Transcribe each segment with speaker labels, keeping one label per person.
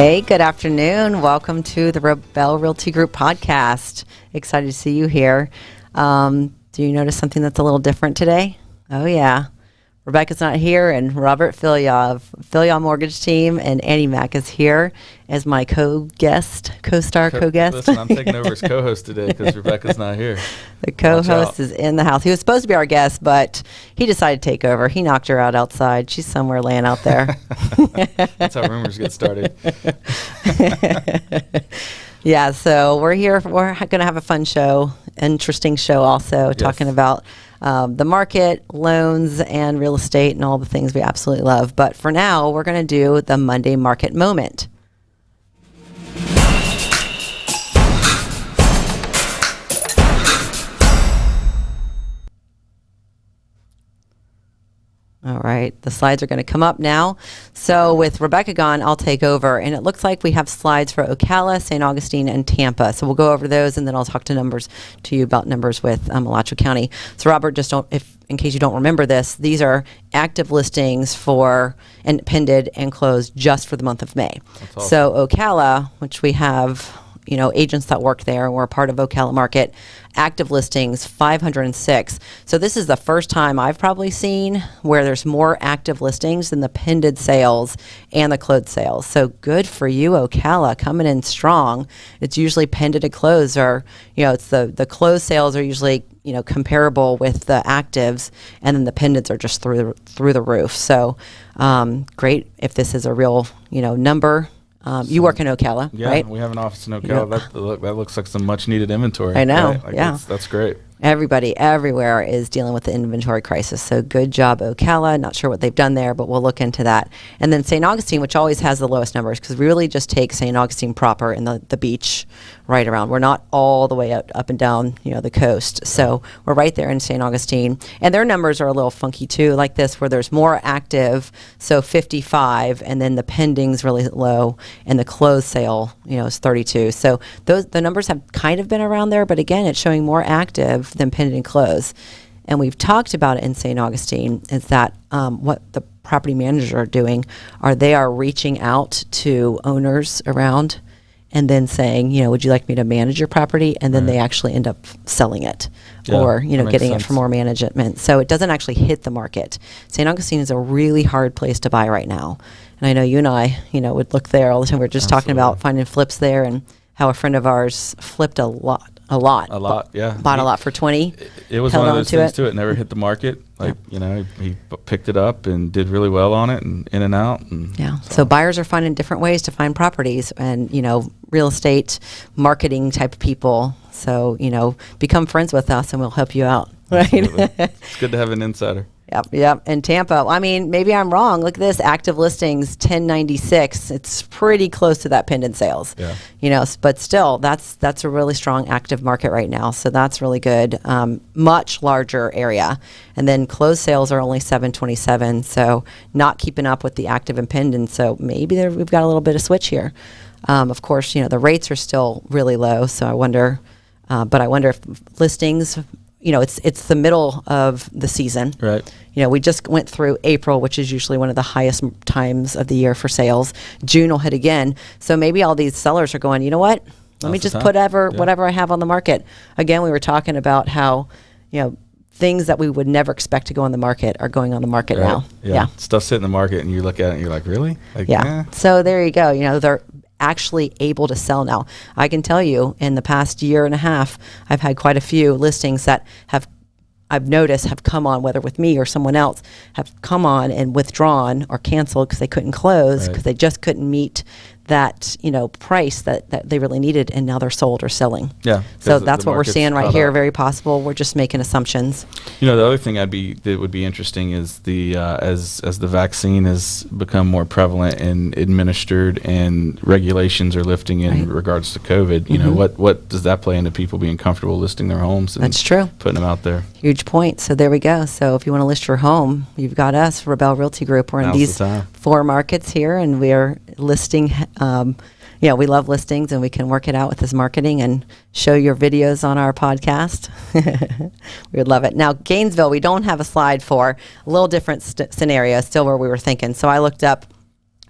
Speaker 1: Hey, good afternoon. Welcome to the Rabell Realty Group podcast. Excited to see you here. Do you notice something that's a little different today? Oh, yeah. Rebecca's not here, and Robert Fillyaw of Fillyaw Mortgage Team and AnnieMac is here as my co-guest.
Speaker 2: Listen, I'm taking over as co-host today because Rebecca's not here.
Speaker 1: The co-host is in the house. He was supposed to be our guest, but he decided to take over. He knocked her out outside. She's somewhere laying out there.
Speaker 2: That's how rumors get started.
Speaker 1: Yeah, so we're here. We're going to have a fun show, interesting show also, talking about the market, loans, and real estate and all the things we absolutely love. But for now, we're going to do the Monday Market Moment. All right, the slides are going to come up now. So with Rebecca gone, I'll take over. And it looks like we have slides for Ocala, St. Augustine, and Tampa. So we'll go over those, and then I'll talk to you about numbers with Alachua County. So Robert, just in case you don't remember this, these are active listings for and pended and closed just for the month of May.
Speaker 2: Awesome.
Speaker 1: So Ocala, which we have agents that work there, and we're a part of Ocala market, active listings 506. So this is the first time I've probably seen where there's more active listings than the pended sales and the closed sales. So good for you, Ocala, coming in strong. It's usually pended to close, or it's the closed sales are usually comparable with the actives, and then the pendants are just through the roof. So great if this is a real number. You work in Ocala, right?
Speaker 2: Yeah, we have an office in Ocala. That looks like some much needed inventory.
Speaker 1: I know,
Speaker 2: right?
Speaker 1: yeah.
Speaker 2: That's great.
Speaker 1: Everybody, everywhere is dealing with the inventory crisis. So good job, Ocala. Not sure what they've done there, but we'll look into that. And then St. Augustine, which always has the lowest numbers, because we really just take St. Augustine proper and the beach right around. We're not all the way up and down, the coast. So we're right there in St. Augustine. And their numbers are a little funky too, like this, where there's more active, so 55, and then the pending's really low, and the closed sale, is 32. So the numbers have kind of been around there, but again, it's showing more active than pending and close. And we've talked about it in St. Augustine, is that what the property managers are doing they are reaching out to owners around and then saying, would you like me to manage your property? And then they actually end up selling it, or getting it for more management. So it doesn't actually hit the market. St. Augustine is a really hard place to buy right now. And I know you and I, would look there all the time. We were just talking about finding flips there, and how a friend of ours flipped a lot.
Speaker 2: Yeah.
Speaker 1: Bought a lot for 20.
Speaker 2: It was one of those things too. It never hit the market. He picked it up and did really well on it, and in and out. And
Speaker 1: so buyers are finding different ways to find properties, and real estate marketing type of people. So become friends with us, and we'll help you out. Right?
Speaker 2: It's good to have an insider.
Speaker 1: Yep. And Tampa, maybe I'm wrong. Look at this, active listings, 1096. It's pretty close to that pendant sales.
Speaker 2: Yeah.
Speaker 1: But still, that's a really strong active market right now. So that's really good. Much larger area. And then closed sales are only 727. So not keeping up with the active and pendant. So maybe we've got a little bit of switch here. Of course, the rates are still really low. So I wonder if listings, it's the middle of the season.
Speaker 2: Right.
Speaker 1: We just went through April, which is usually one of the highest times of the year for sales. June will hit again. So maybe all these sellers are going, you know what? Let me just put whatever I have on the market. Again, we were talking about how, things that we would never expect to go on the market are going on the market now.
Speaker 2: Yeah. Stuff's hitting the market, and you look at it and you're like, really?
Speaker 1: So there you go. They're actually able to sell now. I can tell you, in the past year and a half, I've had quite a few listings that I've noticed have come on, whether with me or someone else, have come on and withdrawn or canceled because they couldn't close, because they just couldn't meet that price that they really needed, and now they're sold or selling.
Speaker 2: Yeah.
Speaker 1: So that's what we're seeing right here. Very possible. We're just making assumptions.
Speaker 2: The other thing that would be interesting is the as the vaccine has become more prevalent and administered, and regulations are lifting in regards to COVID. What does that play into people being comfortable listing their homes? And
Speaker 1: that's true.
Speaker 2: Putting them out there.
Speaker 1: Huge point. So there we go. So if you want to list your home, you've got us, Rabell Realty Group. We're in these 4 markets here, and we are listing. We love listings, and we can work it out with this marketing and show your videos on our podcast. We would love it. Now, Gainesville, we don't have a slide for. A little different scenario, still where we were thinking. So I looked up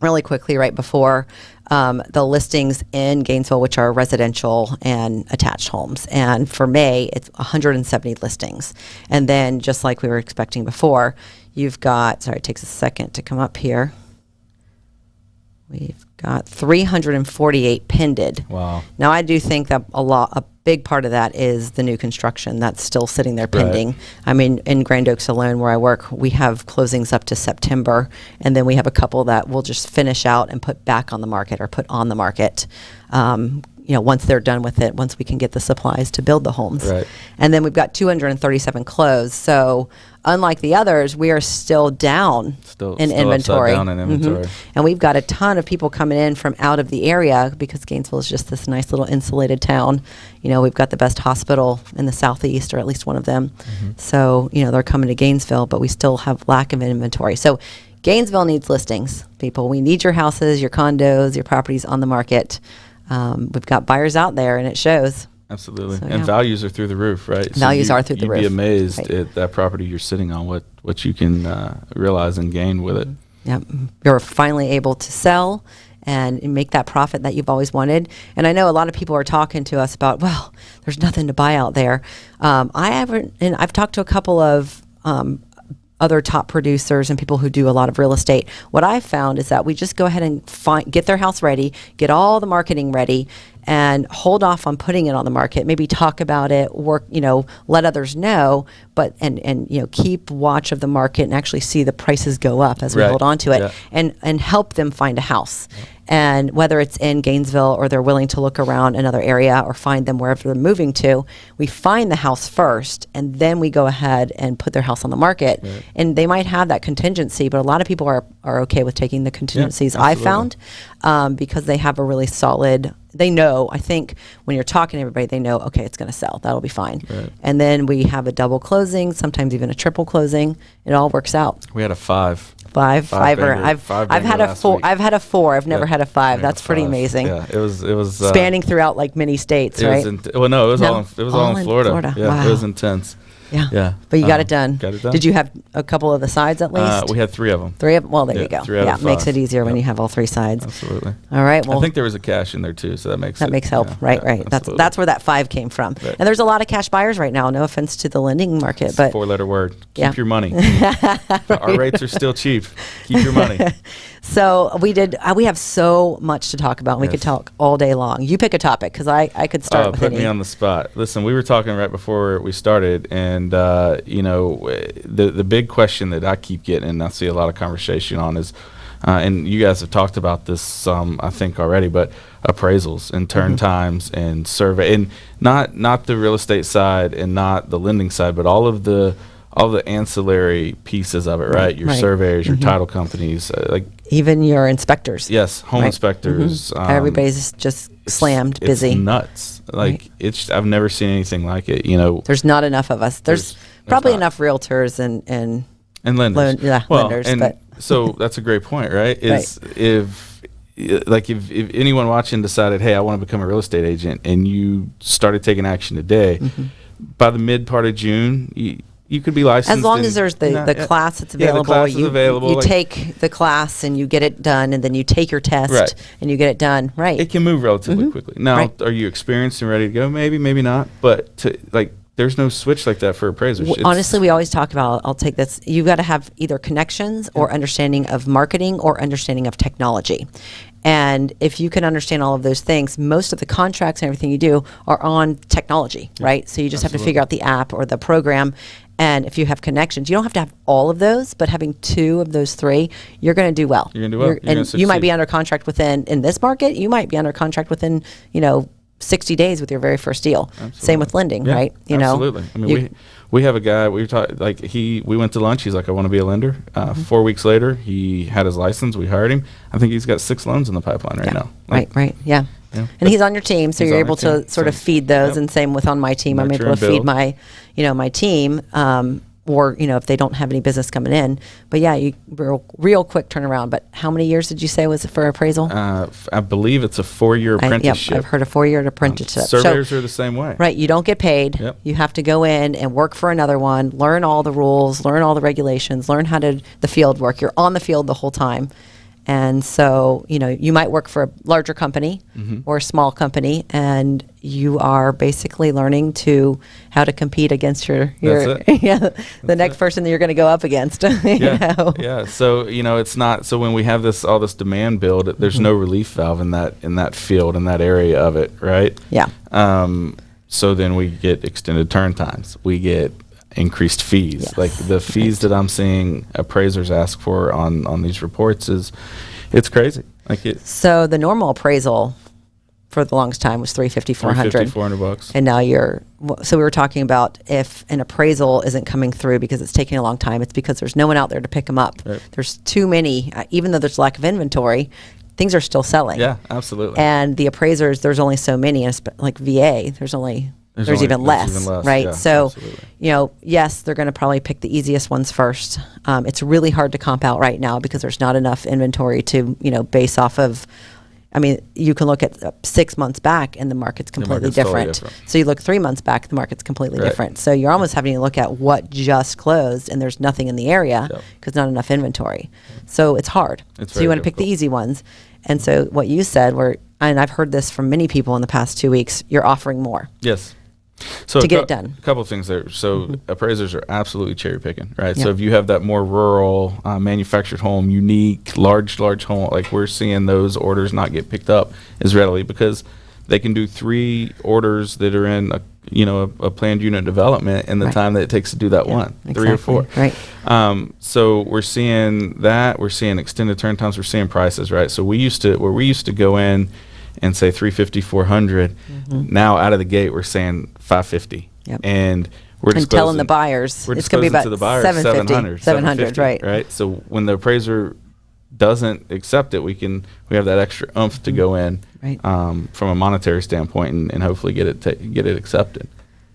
Speaker 1: really quickly right before the listings in Gainesville, which are residential and attached homes. And for May, it's 170 listings. And then, just like we were expecting before, you've got, sorry, it takes a second to come up here. We've got 348 pended.
Speaker 2: Wow.
Speaker 1: Now, I do think that a big part of that is the new construction that's still sitting there pending.
Speaker 2: Right.
Speaker 1: I mean, in Grand Oaks alone, where I work, we have closings up to September, and then we have a couple that we'll just finish out and put back on the market or put on the market. Once they're done with it, once we can get the supplies to build the homes.
Speaker 2: Right.
Speaker 1: And then we've got 237 closed. So unlike the others, we are still down in inventory.
Speaker 2: Down in inventory.
Speaker 1: And we've got a ton of people coming in from out of the area because Gainesville is just this nice little insulated town. We've got the best hospital in the southeast, or at least one of them. So, they're coming to Gainesville, but we still have lack of inventory. So Gainesville needs listings, people. We need your houses, your condos, your properties on the market. We've got buyers out there, and it shows.
Speaker 2: Absolutely.
Speaker 1: So,
Speaker 2: and values are through the roof, right?
Speaker 1: Values are through the roof.
Speaker 2: You'd be amazed
Speaker 1: Right.
Speaker 2: at that property you're sitting on, what you can realize and gain with it.
Speaker 1: Yep. You're finally able to sell and make that profit that you've always wanted. And I know a lot of people are talking to us about, well, there's nothing to buy out there. I've talked to a couple of other top producers and people who do a lot of real estate. What I've found is that we just go ahead and get their house ready, get all the marketing ready, and hold off on putting it on the market. Maybe talk about it, work, let others know, but and keep watch of the market and actually see the prices go up as we hold on to it, and help them find a house. And whether it's in Gainesville or they're willing to look around another area or find them wherever they're moving to, we find the house first, and then we go ahead and put their house on the market.
Speaker 2: Right.
Speaker 1: And they might have that contingency, but a lot of people are okay with taking the contingencies. I found because they have a really solid. They know, I think when you're talking to everybody, they know, okay, it's going to sell. That'll be fine.
Speaker 2: Right.
Speaker 1: And then we have a double closing, sometimes even a triple closing. It all works out.
Speaker 2: We had a fiver.
Speaker 1: I've had a 4. I've had a 4. I've never had a 5. That's pretty amazing.
Speaker 2: Yeah, it was
Speaker 1: spanning throughout like many states, right?
Speaker 2: It was all in Florida. Yeah,
Speaker 1: wow.
Speaker 2: It was intense.
Speaker 1: Yeah. But you got it done. Did you have a couple of the sides at least?
Speaker 2: We had 3 of them.
Speaker 1: 3 of them? Well, there you go.
Speaker 2: 3 out of 5.
Speaker 1: Makes it easier when you have all 3 sides.
Speaker 2: Absolutely.
Speaker 1: All right. Well,
Speaker 2: I think there was a cash in there too, so that makes
Speaker 1: help. Right. That's where that 5 came from. Right. And there's a lot of cash buyers right now. No offense to the lending market, but
Speaker 2: 4-letter word. Keep your money. Our rates are still cheap. Keep your money.
Speaker 1: So we have so much to talk about. We could talk all day long. You pick a topic because I could start with
Speaker 2: put me on the spot. Listen, we were talking right before we started, and the big question that I keep getting, and I see a lot of conversation on, is, and you guys have talked about this I think already, but appraisals and turn times and survey, and not the real estate side and not the lending side, but all the ancillary pieces of it, right? Your surveyors, your title companies,
Speaker 1: even your inspectors.
Speaker 2: Yes, home inspectors.
Speaker 1: Everybody's just slammed, busy.
Speaker 2: It's nuts. I've never seen anything like it.
Speaker 1: There's not enough of us. There's probably enough realtors and
Speaker 2: lenders.
Speaker 1: Lenders.
Speaker 2: So that's a great point, right? If anyone watching decided, hey, I want to become a real estate agent, and you started taking action today, by the mid part of June, you could be licensed.
Speaker 1: As long as there's the class that's available.
Speaker 2: The class is available.
Speaker 1: You take the class and you get it done, and then you take your test and you get it done. Right.
Speaker 2: It can move relatively quickly. Now, are you experienced and ready to go? Maybe, maybe not. But there's no switch like that for appraisers.
Speaker 1: Honestly, we always talk about, I'll take this, you've got to have either connections or understanding of marketing or understanding of technology. And if you can understand all of those things, most of the contracts and everything you do are on technology, right? So you just have to figure out the app or the program. And if you have connections, you don't have to have all of those, but having 2 of those 3, you're going to do well.
Speaker 2: You're going to do well.
Speaker 1: And you might be under contract in this market, you might be under contract within, 60 days with your very first deal. Absolutely. Same with lending, right?
Speaker 2: Absolutely. I mean, we have a guy, we went to lunch, he's like, I want to be a lender. 4 weeks later, he had his license, we hired him. I think he's got 6 loans in the pipeline right now.
Speaker 1: Right, yeah. And he's on your team, so you're able to sort of feed those, and same with on my team. I'm able to feed my, my team, or, if they don't have any business coming in. But yeah, real quick turnaround. But how many years did you say was it for appraisal?
Speaker 2: I believe it's a 4-year apprenticeship.
Speaker 1: I've heard a 4-year apprenticeship.
Speaker 2: Surveyors are the same way.
Speaker 1: Right, you don't get paid.
Speaker 2: Yep.
Speaker 1: You have to go in and work for another one, learn all the rules, learn all the regulations, learn how to the field work. You're on the field the whole time. And so, you might work for a larger company or a small company, and you are basically learning how to compete against the next person that you're going to go up against.
Speaker 2: Yeah. So, it's not, so when we have all this demand build, there's no relief valve in that field, in that area of it, right?
Speaker 1: Yeah.
Speaker 2: So then we get extended turn times. We get increased fees.
Speaker 1: Yes.
Speaker 2: Like the fees that I'm seeing appraisers ask for on these reports it's crazy.
Speaker 1: So the normal appraisal for the longest time was $350, $400.
Speaker 2: $400.
Speaker 1: And now so we were talking about if an appraisal isn't coming through because it's taking a long time, it's because there's no one out there to pick them up.
Speaker 2: Right.
Speaker 1: There's too many, even though there's lack of inventory, things are still selling.
Speaker 2: Yeah, absolutely.
Speaker 1: And the appraisers, there's only so many, and like VA, there's even less, right?
Speaker 2: Yeah,
Speaker 1: so,
Speaker 2: absolutely.
Speaker 1: Yes, they're going to probably pick the easiest ones first. It's really hard to comp out right now because there's not enough inventory to, base off of. I mean, you can look at 6 months back and the market's completely different.
Speaker 2: Totally different.
Speaker 1: So you look 3 months back, the market's completely different. So you're almost having to look at what just closed, and there's nothing in the area because not enough inventory. So it's hard. So you want to pick the easy ones. And so what you said and I've heard this from many people in the past 2 weeks, you're offering more.
Speaker 2: Yes. So
Speaker 1: to get it done.
Speaker 2: A couple of things there. So appraisers are absolutely cherry picking, right?
Speaker 1: Yep.
Speaker 2: So if you have that more rural, manufactured home, unique, large home, like we're seeing those orders not get picked up as readily because they can do 3 orders that are in a planned unit development in the time that it takes to do that one,
Speaker 1: exactly.
Speaker 2: 3 or 4.
Speaker 1: Right.
Speaker 2: So we're seeing that. We're seeing extended turn times. We're seeing prices, right? So we used to go in and say 350, 400. Now out of the gate, we're saying 550.
Speaker 1: Yep.
Speaker 2: And we're
Speaker 1: telling the buyers
Speaker 2: it's
Speaker 1: going to be about
Speaker 2: to the buyers
Speaker 1: 700,
Speaker 2: right? So when the appraiser doesn't accept it, we have that extra oomph to go in from a monetary standpoint and hopefully get it accepted.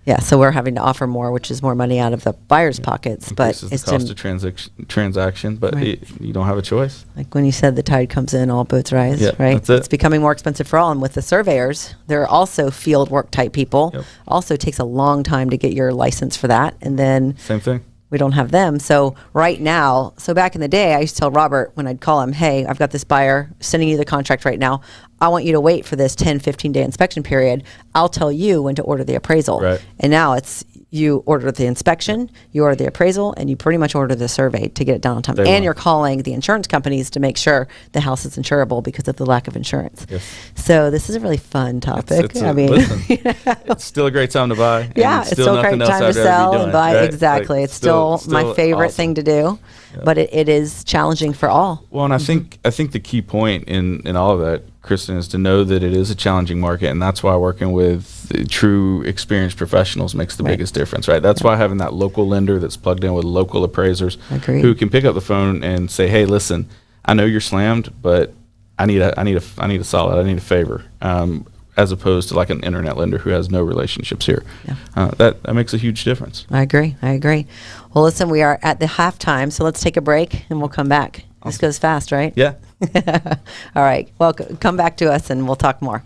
Speaker 1: Yeah, so we're having to offer more, which is more money out of the buyer's pockets, but
Speaker 2: it's the cost of transaction. But you don't have a choice.
Speaker 1: Like when you said the tide comes in, all boats rise, right?
Speaker 2: That's it.
Speaker 1: It's becoming more expensive for all. And with the surveyors, they're also field work type people.
Speaker 2: Yep.
Speaker 1: Also takes a long time to get your license for that, and then
Speaker 2: same thing.
Speaker 1: We don't have them. So right now, back in the day, I used to tell Robert when I'd call him, hey, I've got this buyer sending you the contract right now. I want you to wait for this 10, 15-day inspection period. I'll tell you when to order the appraisal.
Speaker 2: Right.
Speaker 1: And now it's you order the inspection, you order the appraisal, and you pretty much order the survey to get it done on time. And you're calling the insurance companies to make sure the house is insurable because of the lack of insurance.
Speaker 2: Yes.
Speaker 1: So this is a really fun topic.
Speaker 2: Listen, it's still a great time to buy.
Speaker 1: Yeah, it's still a great time to sell and buy. Right? Exactly. Like, it's still my favorite thing to do, but it is challenging for all.
Speaker 2: Well, and I think the key point in all of that, Kristen, is to know that it is a challenging market, and that's why working with true experienced professionals makes the biggest difference, right? That's why having that local lender that's plugged in with local appraisers who can pick up the phone and say, "Hey, listen, I know you're slammed, but I need a solid, I need a favor," as opposed to like an internet lender who has no relationships here. Yeah. That makes a huge difference.
Speaker 1: I agree. Well, listen, we are at the halftime, so let's take a break and we'll come back. Awesome. This goes fast, right?
Speaker 2: Yeah.
Speaker 1: All right. Well, come back to us and we'll talk more.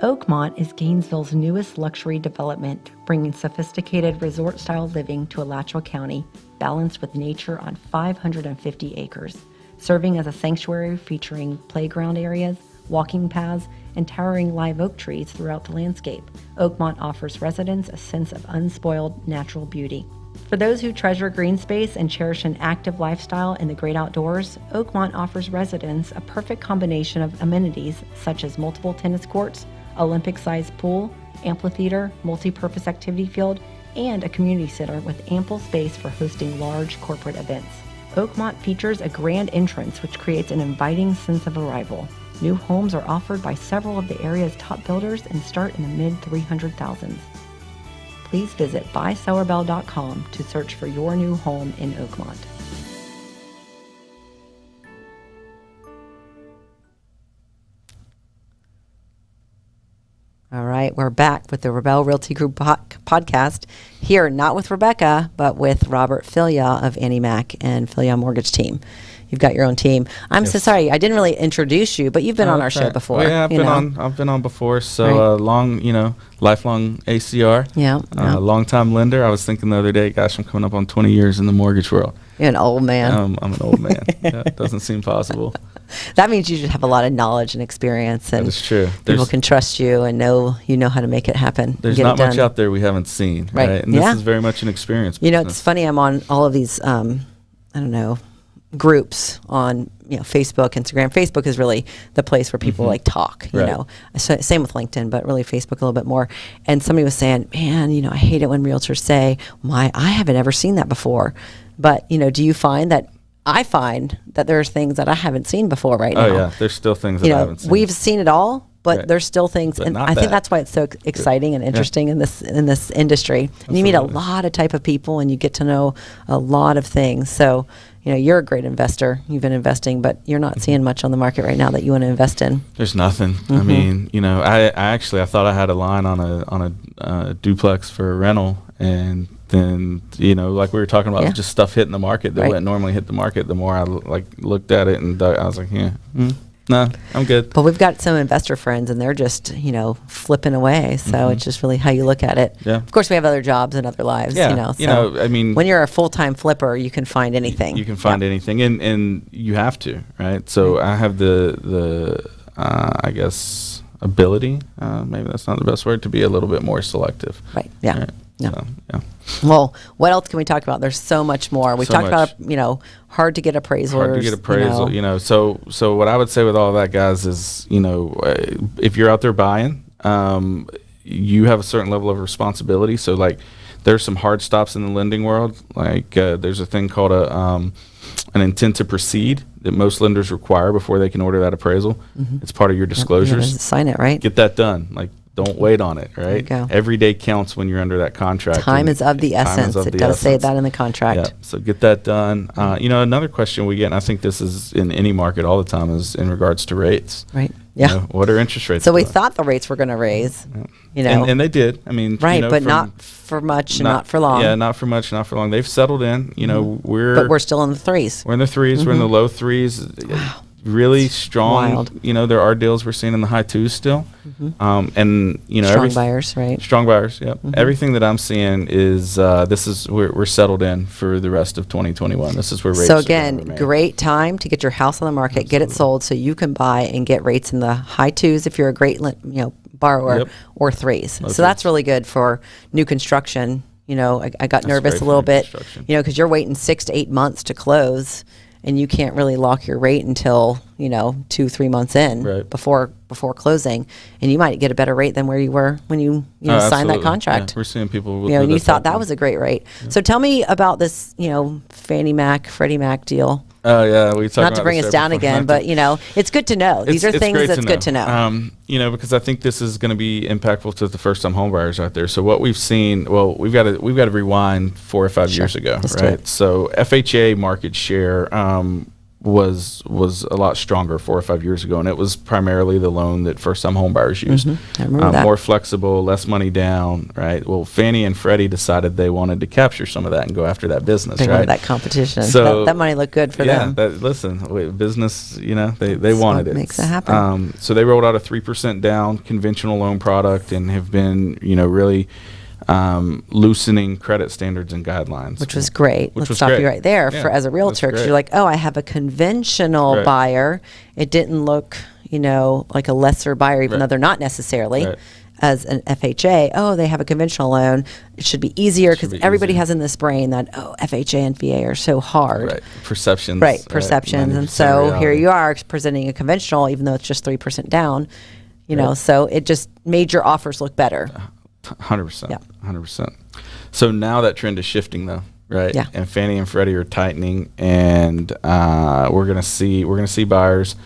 Speaker 1: Oakmont is Gainesville's newest luxury development, bringing sophisticated resort-style living to Alachua County, balanced with nature on 550 acres, serving as a sanctuary featuring playground areas, walking paths, and towering live oak trees throughout the landscape. Oakmont offers residents a sense of unspoiled natural beauty. For those who treasure green space and cherish an active lifestyle in the great outdoors, Oakmont offers residents a perfect combination of amenities such as multiple tennis courts, Olympic-sized pool, amphitheater, multi-purpose activity field, and a community center with ample space for hosting large corporate events. Oakmont features a grand entrance which creates an inviting sense of arrival. New homes are offered by several of the area's top builders and start in the mid-300,000s. Please visit buysellerbell.com to search for your new home in Oakmont. All right, we're back with the Rabell Realty Group podcast here, not with Rebecca, but with Robert Fillyaw of AnnieMac and Fillyaw Mortgage Team. You've got your own team. I'm so sorry, I didn't really introduce you, but you've been on our show before.
Speaker 2: Well, yeah, I've been on before. So lifelong ACR.
Speaker 1: Yeah.
Speaker 2: Long time lender. I was thinking the other day, gosh, I'm coming up on 20 years in the mortgage world.
Speaker 1: You're an old man.
Speaker 2: I'm an old man. Yeah, it doesn't seem possible.
Speaker 1: That means you should have a lot of knowledge and experience, and
Speaker 2: That is true.
Speaker 1: people can trust you and know how to make it happen.
Speaker 2: There's not much out there we haven't seen, right? And this is very much an experience.
Speaker 1: It's funny. I'm on all of these, groups on Facebook, Instagram. Facebook is really the place where people like talk. Same with LinkedIn, but really Facebook a little bit more. And somebody was saying, "Man, I hate it when realtors say, I haven't ever seen that before." But do you find that? I find that there's things that I haven't seen before right now.
Speaker 2: Oh yeah, there's still things that I haven't seen.
Speaker 1: We've seen it all, but there's still things, and I think that's why it's so exciting and interesting in this industry. And you meet a lot of type of people, and you get to know a lot of things. So you're a great investor. You've been investing, but you're not seeing much on the market right now that you want to invest in.
Speaker 2: There's nothing. I mean, I thought I had a line on a duplex for a rental, and then like we were talking about, just stuff hitting the market that wouldn't normally hit the market. The more I looked at it, and I was like, no, I'm good.
Speaker 1: But we've got some investor friends, and they're just flipping away. So it's just really how you look at it.
Speaker 2: Yeah.
Speaker 1: Of course, we have other jobs and other lives.
Speaker 2: Yeah. I mean,
Speaker 1: when you're a full-time flipper, you can find anything.
Speaker 2: You can find anything, and you have to, right? So I have the I guess ability. Maybe that's not the best word, to be a little bit more selective.
Speaker 1: Right. Yeah.
Speaker 2: Right?
Speaker 1: Yeah.
Speaker 2: So, yeah.
Speaker 1: Well, what else can we talk about? There's so much more. We talked about, hard to get appraisals.
Speaker 2: Hard to get appraisal, So what I would say with all that, guys, is, if you're out there buying, you have a certain level of responsibility. So, there's some hard stops in the lending world. There's a thing called an intent to proceed that most lenders require before they can order that appraisal. It's part of your disclosures.
Speaker 1: Sign it, right?
Speaker 2: Get that done. Don't wait on it, right?
Speaker 1: There you go.
Speaker 2: Every day counts when you're under that contract.
Speaker 1: Time is of the essence. It does say that in the contract.
Speaker 2: Yeah, so get that done. Another question we get, and I think this is in any market all the time, is in regards to rates.
Speaker 1: Right. Yeah.
Speaker 2: What are interest rates?
Speaker 1: So we thought the rates were going to raise.
Speaker 2: And they did. I mean,
Speaker 1: right, but not for much, and not for long.
Speaker 2: Yeah, not for much, not for long. They've settled in.
Speaker 1: But we're still in the threes.
Speaker 2: We're in the threes. We're in the low threes.
Speaker 1: Wow.
Speaker 2: Really strong.
Speaker 1: Wild.
Speaker 2: There are deals we're seeing in the high twos still. And
Speaker 1: strong buyers, right?
Speaker 2: Strong buyers. Yep. Everything that I'm seeing is we're settled in for the rest of 2021. This is where rates.
Speaker 1: So again, great time to get your house on the market, get it sold, so you can buy and get rates in the high twos if you're a great borrower, or threes. So that's really good for new construction. I got nervous a little bit, because you're waiting 6 to 8 months to close. And you can't really lock your rate until 2-3 months in, before closing, and you might get a better rate than where you were when you signed that contract.
Speaker 2: Yeah, we're seeing people.
Speaker 1: And you thought that was a great rate. Yeah. So tell me about this, Fannie Mac, Freddie Mac deal.
Speaker 2: Oh yeah, we talked
Speaker 1: not to bring us down again, but it's good to know. These are things that's good to know.
Speaker 2: Because I think this is going to be impactful to the first-time homebuyers out there. So what we've seen, we've got to rewind 4 or 5 years ago, right? So FHA market share was a lot stronger 4 or 5 years ago, and it was primarily the loan that first-time homebuyers used.
Speaker 1: I remember that.
Speaker 2: More flexible, less money down, right? Well, Fannie and Freddie decided they wanted to capture some of that and go after that business,
Speaker 1: they wanted that competition. So that money looked good for them.
Speaker 2: Business, they wanted it.
Speaker 1: Makes it happen.
Speaker 2: So they rolled out a 3% down conventional loan product and have been, really loosening credit standards and guidelines,
Speaker 1: which was great. Let's stop you right there. For as a realtor, because you're like, I have a conventional buyer. It didn't look, like a lesser buyer, even though they're not necessarily. As an FHA, they have a conventional loan. It should be easier because everybody has in this brain that FHA and VA are so hard.
Speaker 2: Right, perceptions.
Speaker 1: Perceptions, and so reality. Here you are presenting a conventional, even though it's just 3% down. So it just made your offers look better.
Speaker 2: 100%. Yeah. 100%. So now that trend is shifting, though, right?
Speaker 1: Yeah.
Speaker 2: And Fannie and Freddie are tightening, and we're gonna see buyers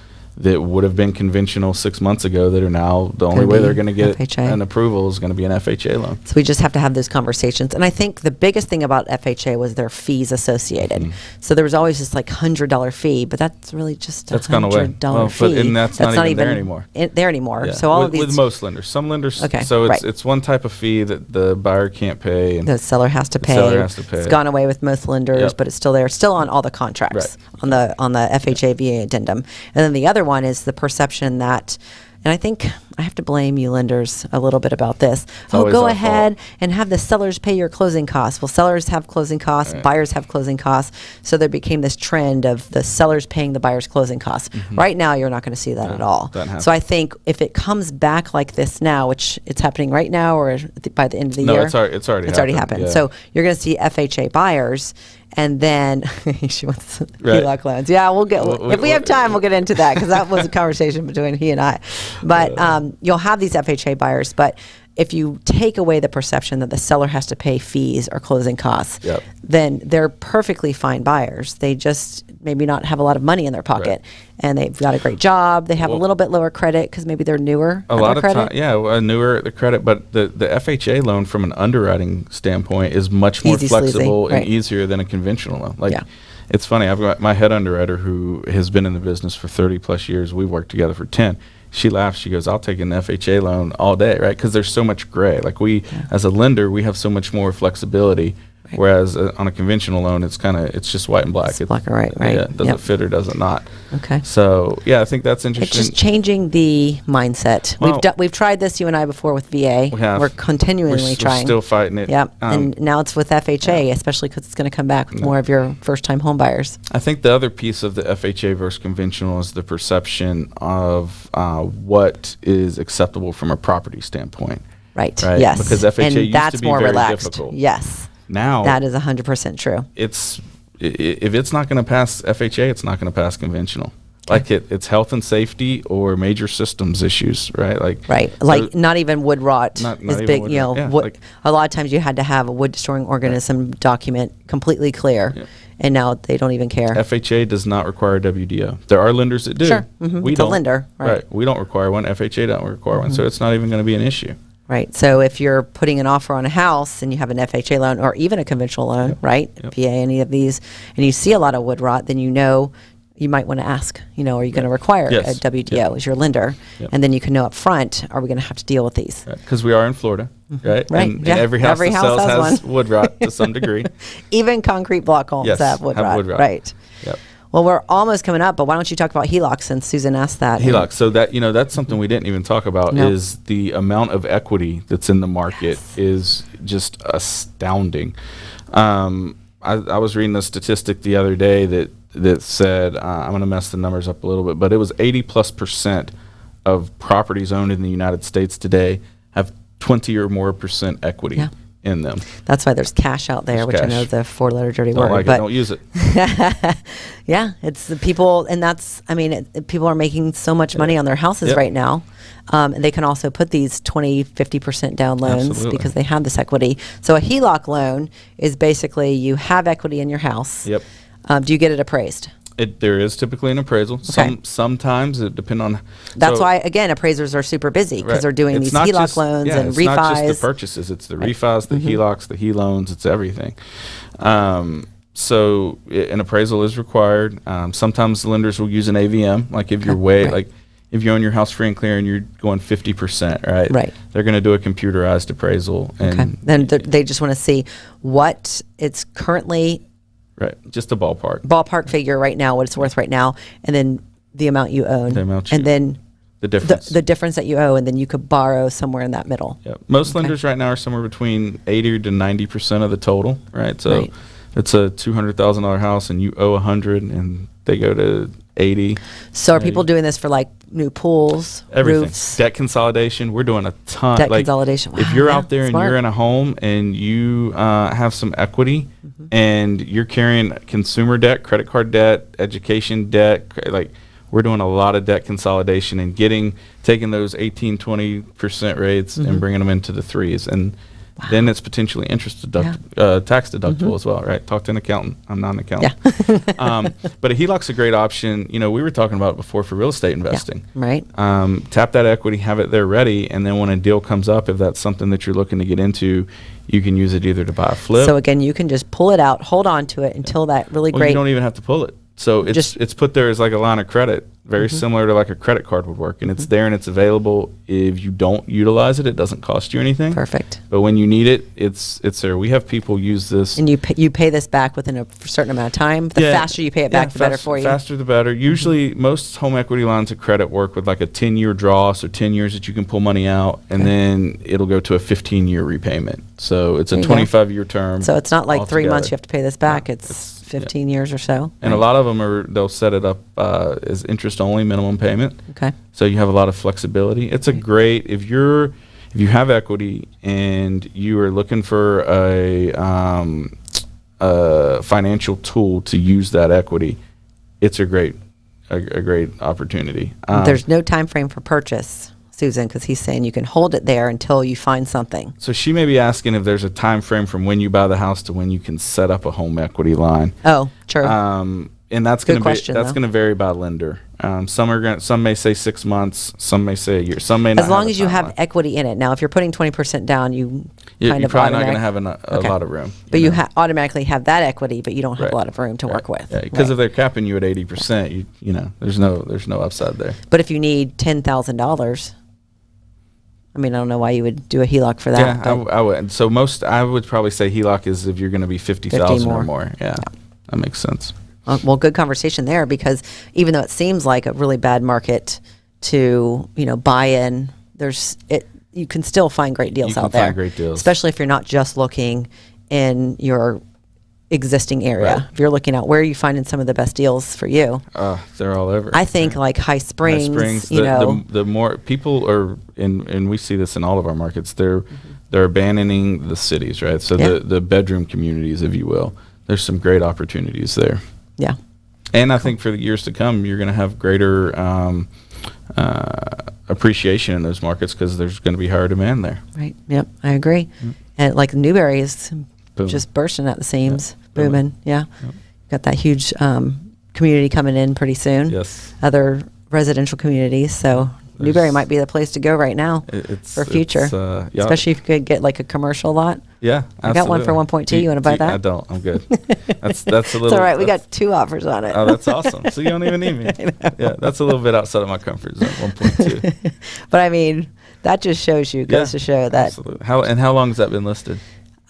Speaker 2: that would have been conventional 6 months ago that are now the only way they're going to get FHA. An approval is going to be an FHA loan.
Speaker 1: So we just have to have those conversations. And I think the biggest thing about FHA was their fees associated. So there was always this $100 fee, but that's really just a $100 fee.
Speaker 2: And that's not even there anymore.
Speaker 1: Yeah. So all of these
Speaker 2: with most lenders, some lenders. Okay. So it's one type of fee that the buyer can't pay, and
Speaker 1: the seller has to pay. It's gone away with most lenders, but it's still there, still on all the contracts on the FHA VA addendum. And then the other one is the perception that, and I think I have to blame you lenders a little bit about this.
Speaker 2: always
Speaker 1: Go
Speaker 2: our
Speaker 1: ahead
Speaker 2: fault.
Speaker 1: and have the sellers pay your closing costs. Well, sellers have closing costs,
Speaker 2: Right.
Speaker 1: buyers have closing costs. So there became this trend of the sellers paying the buyers' closing costs. Right now, you're not going to see that at all.
Speaker 2: doesn't happen.
Speaker 1: So I think if it comes back like this now, which it's happening right now or by the end of the
Speaker 2: No,
Speaker 1: year.
Speaker 2: it's already happened. Yeah.
Speaker 1: So you're going to see FHA buyers. And then she wants
Speaker 2: Right.
Speaker 1: HELOC loans. Yeah, we'll get. If we have time, we'll get into that because that was a conversation between he and I. But you'll have these FHA buyers. But if you take away the perception that the seller has to pay fees or closing costs,
Speaker 2: Yep.
Speaker 1: then they're perfectly fine buyers. They just maybe not have a lot of money in their pocket,
Speaker 2: Right.
Speaker 1: and they've got a great job. They have a little bit lower credit because maybe they're newer.
Speaker 2: A lot of time, newer at the credit, but the FHA loan from an underwriting standpoint is much more
Speaker 1: Easy, sleazy,
Speaker 2: flexible and
Speaker 1: right.
Speaker 2: easier than a conventional loan. Like,
Speaker 1: Yeah.
Speaker 2: it's funny. I've got my head underwriter who has been in the business for 30 plus years. We've worked together for 10. She laughs. She goes, "I'll take an FHA loan all day," right? Because there's so much gray. Like as a lender, we have so much more flexibility.
Speaker 1: Right.
Speaker 2: Whereas on a conventional loan, it's just white and black.
Speaker 1: It's black or white, right.
Speaker 2: Yeah, does
Speaker 1: Yep.
Speaker 2: it fit or does it not?
Speaker 1: Okay.
Speaker 2: So yeah, I think that's
Speaker 1: It's
Speaker 2: interesting.
Speaker 1: just changing the mindset.
Speaker 2: Well,
Speaker 1: We've tried this, you and I, before with VA.
Speaker 2: We have.
Speaker 1: We're continually
Speaker 2: We're
Speaker 1: trying.
Speaker 2: still fighting it.
Speaker 1: Yep. And now it's with FHA, especially because it's going to come back with more of your first-time home buyers.
Speaker 2: I think the other piece of the FHA versus conventional is the perception of what is acceptable from a property standpoint.
Speaker 1: Right.
Speaker 2: Right?
Speaker 1: Yes.
Speaker 2: Because FHA
Speaker 1: and
Speaker 2: used
Speaker 1: that's
Speaker 2: to be
Speaker 1: more
Speaker 2: very
Speaker 1: relaxed.
Speaker 2: difficult.
Speaker 1: Yes.
Speaker 2: Now
Speaker 1: That is 100% true.
Speaker 2: if it's not going to pass FHA, it's not going to pass conventional. Like it's health and safety or major systems issues, right?
Speaker 1: Right.
Speaker 2: So
Speaker 1: Like not even wood rot
Speaker 2: Not
Speaker 1: is
Speaker 2: even
Speaker 1: big.
Speaker 2: wood
Speaker 1: You know,
Speaker 2: rot. Yeah,
Speaker 1: wood,
Speaker 2: like-
Speaker 1: a lot of times you had to have a wood destroying organism document completely clear, and now they don't even care.
Speaker 2: FHA does not require WDO. There are lenders that do.
Speaker 1: Sure. Mhm.
Speaker 2: We
Speaker 1: It's a
Speaker 2: don't.
Speaker 1: lender, right.
Speaker 2: We don't require one. FHA don't require one. So it's not even going to be an issue.
Speaker 1: Right. So if you're putting an offer on a house and you have an FHA loan or even a conventional loan, right?
Speaker 2: Yep.
Speaker 1: VA, any of these, and you see a lot of wood rot, then you might want to ask, are you going to require
Speaker 2: Yes.
Speaker 1: a WDO
Speaker 2: Yep.
Speaker 1: as your lender?
Speaker 2: Yep.
Speaker 1: And then you can know up front, are we going to have to deal with these?
Speaker 2: Because we are in Florida, right?
Speaker 1: Right,
Speaker 2: And
Speaker 1: yeah.
Speaker 2: every house
Speaker 1: Every
Speaker 2: that
Speaker 1: house
Speaker 2: sells
Speaker 1: has
Speaker 2: has
Speaker 1: one.
Speaker 2: wood rot to some degree.
Speaker 1: Even concrete block homes
Speaker 2: Yes,
Speaker 1: have wood
Speaker 2: have
Speaker 1: rot.
Speaker 2: wood rot.
Speaker 1: Right.
Speaker 2: Yep.
Speaker 1: Well, we're almost coming up, but why don't you talk about HELOC since Susan asked that?
Speaker 2: HELOC. So that's something we didn't even talk about
Speaker 1: No.
Speaker 2: is the amount of equity that's in the market is just astounding. I was reading a statistic the other day that said, I'm going to mess the numbers up a little bit, but it was 80+% of properties owned in the United States today have 20 or more percent equity
Speaker 1: Yeah.
Speaker 2: in them.
Speaker 1: That's why there's cash out there,
Speaker 2: There's
Speaker 1: which I
Speaker 2: cash.
Speaker 1: know is a four-letter dirty
Speaker 2: Don't
Speaker 1: word.
Speaker 2: like it,
Speaker 1: but
Speaker 2: don't use it.
Speaker 1: yeah, it's the people, and people are making so much money on their houses
Speaker 2: Yep.
Speaker 1: right now. And they can also put these 20, 50% down loans
Speaker 2: Absolutely.
Speaker 1: because they have this equity. So a HELOC loan is basically you have equity in your house.
Speaker 2: Yep.
Speaker 1: Do you get it appraised?
Speaker 2: There is typically an appraisal.
Speaker 1: Okay.
Speaker 2: Sometimes it depends on.
Speaker 1: That's
Speaker 2: so-
Speaker 1: why, again, appraisers are super busy because
Speaker 2: Right.
Speaker 1: they're doing
Speaker 2: It's
Speaker 1: these
Speaker 2: not
Speaker 1: HELOC
Speaker 2: just-
Speaker 1: loans
Speaker 2: yeah,
Speaker 1: and
Speaker 2: it's
Speaker 1: refis.
Speaker 2: not just the purchases; it's the refis, the HELOCs, the HE loans. It's everything. So an appraisal is required. Sometimes lenders will use an AVM, like if you're
Speaker 1: Right.
Speaker 2: if you own your house free and clear and you're going 50%, right?
Speaker 1: Right.
Speaker 2: They're going to do a computerized appraisal, and
Speaker 1: Okay. Then they just want to see what it's currently
Speaker 2: right, just a ballpark.
Speaker 1: ballpark figure right now, what it's worth right now, and then the amount you own,
Speaker 2: The amount
Speaker 1: and
Speaker 2: you-
Speaker 1: then
Speaker 2: The difference.
Speaker 1: the difference that you owe, and then you could borrow somewhere in that middle.
Speaker 2: Yeah. Most lenders right now are somewhere between 80 to 90% of the total, right? So
Speaker 1: Right.
Speaker 2: it's a $200,000 house and you owe 100 and they go to 80.
Speaker 1: So are people doing this for like new pools,
Speaker 2: Everything.
Speaker 1: roofs?
Speaker 2: Debt consolidation. We're doing a ton.
Speaker 1: Debt
Speaker 2: like,
Speaker 1: consolidation.
Speaker 2: If
Speaker 1: Wow,
Speaker 2: you're
Speaker 1: yeah,
Speaker 2: out there and
Speaker 1: smart.
Speaker 2: you're in a home and you have some equity and you're carrying consumer debt, credit card debt, education debt, like we're doing a lot of debt consolidation and taking those 18, 20% rates and bringing them into the threes. And then it's potentially tax deductible as well, right? Talk to an accountant. I'm not an accountant.
Speaker 1: Yeah.
Speaker 2: But a HELOC's a great option. We were talking about it before for real estate investing.
Speaker 1: Right.
Speaker 2: Tap that equity, have it there ready, and then when a deal comes up, if that's something that you're looking to get into, you can use it either to buy a flip.
Speaker 1: So again, you can just pull it out, hold on to it until that really
Speaker 2: Well,
Speaker 1: great.
Speaker 2: you don't even have to pull it. So it's put there as like a line of credit, very similar to like a credit card would work, and it's there and it's available. If you don't utilize it, it doesn't cost you anything.
Speaker 1: Perfect.
Speaker 2: But when you need it, it's there. We have people use this,
Speaker 1: and you pay this back within a certain amount of time. The faster you pay it back, the better for you.
Speaker 2: Faster the better. Usually, most home equity lines of credit work with like a 10-year draw, so 10 years that you can pull money out, and then it'll go to a 15-year repayment. So it's a 25-year term.
Speaker 1: So it's not like
Speaker 2: altogether.
Speaker 1: 3 months you have to pay this back. It's 15 years or so.
Speaker 2: And a lot of them they'll set it up as interest only minimum payment.
Speaker 1: Okay.
Speaker 2: So you have a lot of flexibility. It's a great, if you have equity and you are looking for a financial tool to use that equity, it's a great opportunity.
Speaker 1: There's no time frame for purchase, Susan, because he's saying you can hold it there until you find something.
Speaker 2: So she may be asking if there's a time frame from when you buy the house to when you can set up a home equity line.
Speaker 1: Oh, true.
Speaker 2: And that's going to vary by lender. Some may say 6 months, some may say a year, some may not.
Speaker 1: As long as you have equity in it. Now, if you're putting 20% down, you're
Speaker 2: probably not going to have a lot of room.
Speaker 1: But you automatically have that equity, but you don't have a lot of room to work with.
Speaker 2: Because if they're capping you at 80%, there's no upside there.
Speaker 1: But if you need $10,000. I mean, I don't know why you would do a HELOC for that.
Speaker 2: Yeah, I would. So I would probably say HELOC is if you're going to be 50,000 or more. Yeah, that makes sense.
Speaker 1: Well, good conversation there, because even though it seems like a really bad market to buy in, you can still find great deals out there.
Speaker 2: Find great deals,
Speaker 1: especially if you're not just looking in your existing area. Right. If you're looking out, where are you finding some of the best deals for you?
Speaker 2: They're all over.
Speaker 1: I think like High Springs.
Speaker 2: The more people are and we see this in all of our markets. They're abandoning the cities, right? So the bedroom communities, if you will. There's some great opportunities there.
Speaker 1: Yeah.
Speaker 2: And I think for the years to come, you're going to have greater appreciation in those markets because there's going to be higher demand there.
Speaker 1: Right. Yep. I agree. Mm-hmm. And like Newberry is just bursting at the seams, booming. Yeah. Yep. Got that huge community coming in pretty soon.
Speaker 2: Yes.
Speaker 1: Other residential communities. So Newberry might be the place to go right now for future. Especially if you could get like a commercial lot.
Speaker 2: Yeah,
Speaker 1: I got one for 1.2. You want to buy that?
Speaker 2: I don't. I'm good. That's a little.
Speaker 1: It's all right. We got 2 offers on it.
Speaker 2: Oh, that's awesome. So you don't even need me. Yeah, that's a little bit outside of my comfort zone. 1.2.
Speaker 1: But I mean, that just shows you. Goes to show that.
Speaker 2: Absolutely. How long has that been listed?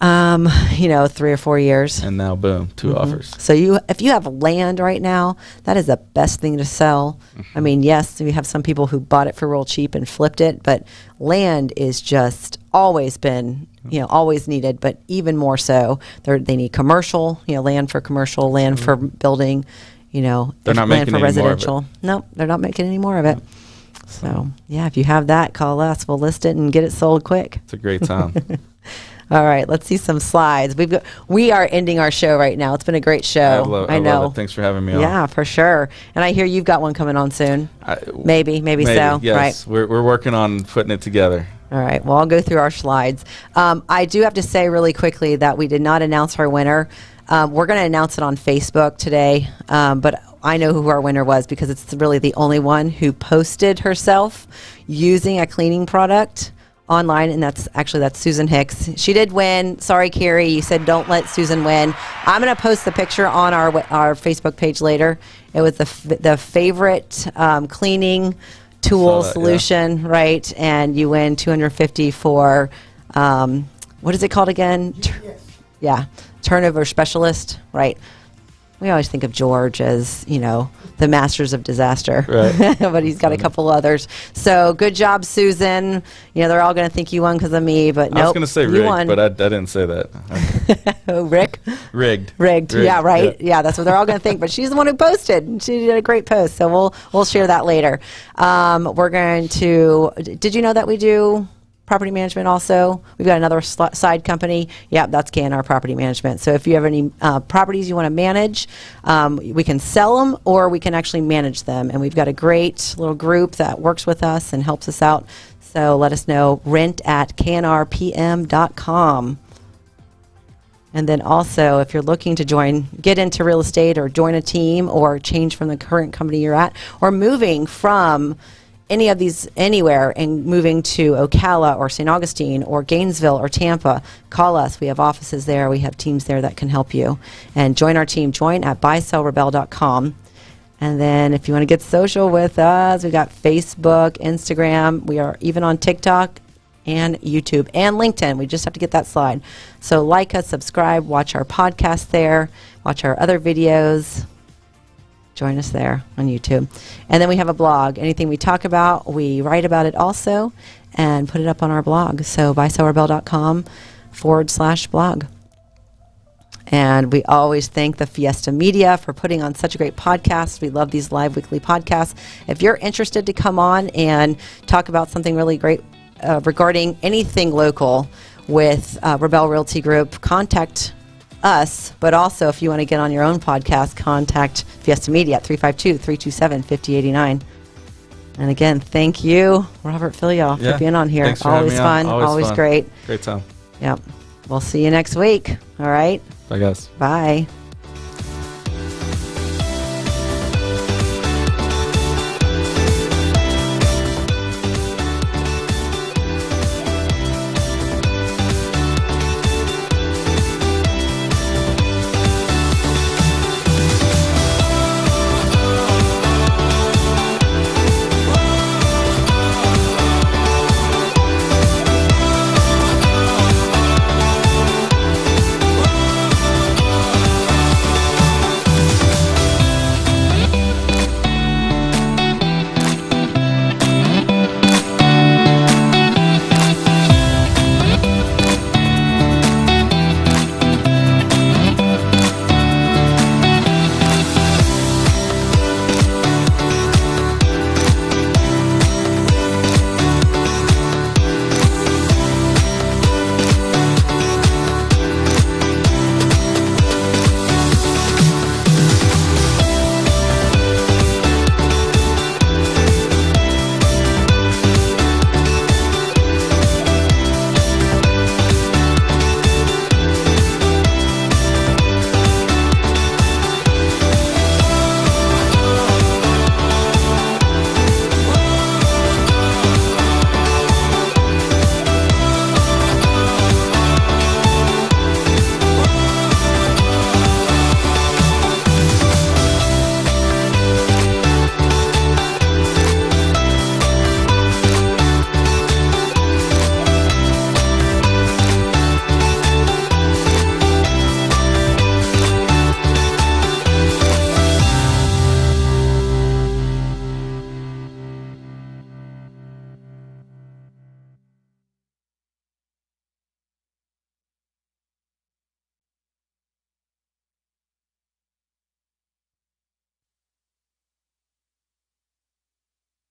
Speaker 1: 3 or 4 years.
Speaker 2: And now, boom, 2 offers.
Speaker 1: So if you have land right now, that is the best thing to sell. I mean, yes, we have some people who bought it for real cheap and flipped it, but land is just always been, always needed, but even more so. They need commercial, land for commercial, land for building,
Speaker 2: they're not
Speaker 1: land
Speaker 2: making
Speaker 1: for
Speaker 2: any
Speaker 1: residential.
Speaker 2: More of it.
Speaker 1: No, they're not making any more of it. So, if you have that, call us. We'll list it and get it sold quick.
Speaker 2: It's a great time.
Speaker 1: All right, let's see some slides. We are ending our show right now. It's been a great show.
Speaker 2: I know. Love it. Thanks for having me on.
Speaker 1: Yeah, for sure. And I hear you've got one coming on soon. Maybe so.
Speaker 2: Yes,
Speaker 1: right.
Speaker 2: We're working on putting it together.
Speaker 1: All right. Well, I'll go through our slides. I do have to say really quickly that we did not announce our winner. We're going to announce it on Facebook today, but I know who our winner was because it's really the only one who posted herself using a cleaning product online, and that's Susan Hicks. She did win. Sorry, Carrie, you said don't let Susan win. I'm going to post the picture on our Facebook page later. It was the favorite cleaning tool solution, right? And you win $250 for what is it called again? Turnover specialist, right? We always think of George as, the masters of disaster, right. But he's got a couple others. So good job, Susan. They're all going to think you won because of me, but nope.
Speaker 2: I was going to say rigged, but I didn't say that.
Speaker 1: Oh, Rick? Rigged. Yeah, right. Yeah, that's what they're all going to think, but she's the one who posted. She did a great post, so we'll share that later. We're going to, did you know that we do property management also? We've got another side company. Yep, that's KNR Property Management. So if you have any properties you want to manage, we can sell them or we can actually manage them. And we've got a great little group that works with us and helps us out. So let us know, rent@knrpm.com. And then also, if you're looking to get into real estate or join a team or change from the current company you're at, or moving from any of these anywhere and moving to Ocala or St. Augustine or Gainesville or Tampa, call us. We have offices there. We have teams there that can help you. And join our team. Join at buysellrebell.com. And then if you want to get social with us, we got Facebook, Instagram. We are even on TikTok and YouTube and LinkedIn. We just have to get that slide. So like us, subscribe, watch our podcast there, watch our other videos. Join us there on YouTube. And then we have a blog. Anything we talk about, we write about it also and put it up on our blog. So buysellrebell.com/blog. And we always thank the Fiesta Media for putting on such a great podcast. We love these live weekly podcasts. If you're interested to come on and talk about something really great regarding anything local with Rabell Realty Group, contact us, but also if you want to get on your own podcast, contact Fiesta Media at 352-327-5089. And again, thank you, Robert Fillyaw, for being on here.
Speaker 2: Thanks for
Speaker 1: always fun,
Speaker 2: having me on.
Speaker 1: always great.
Speaker 2: Great time.
Speaker 1: Yep. We'll see you next week. All right.
Speaker 2: Bye, guys.
Speaker 1: Bye.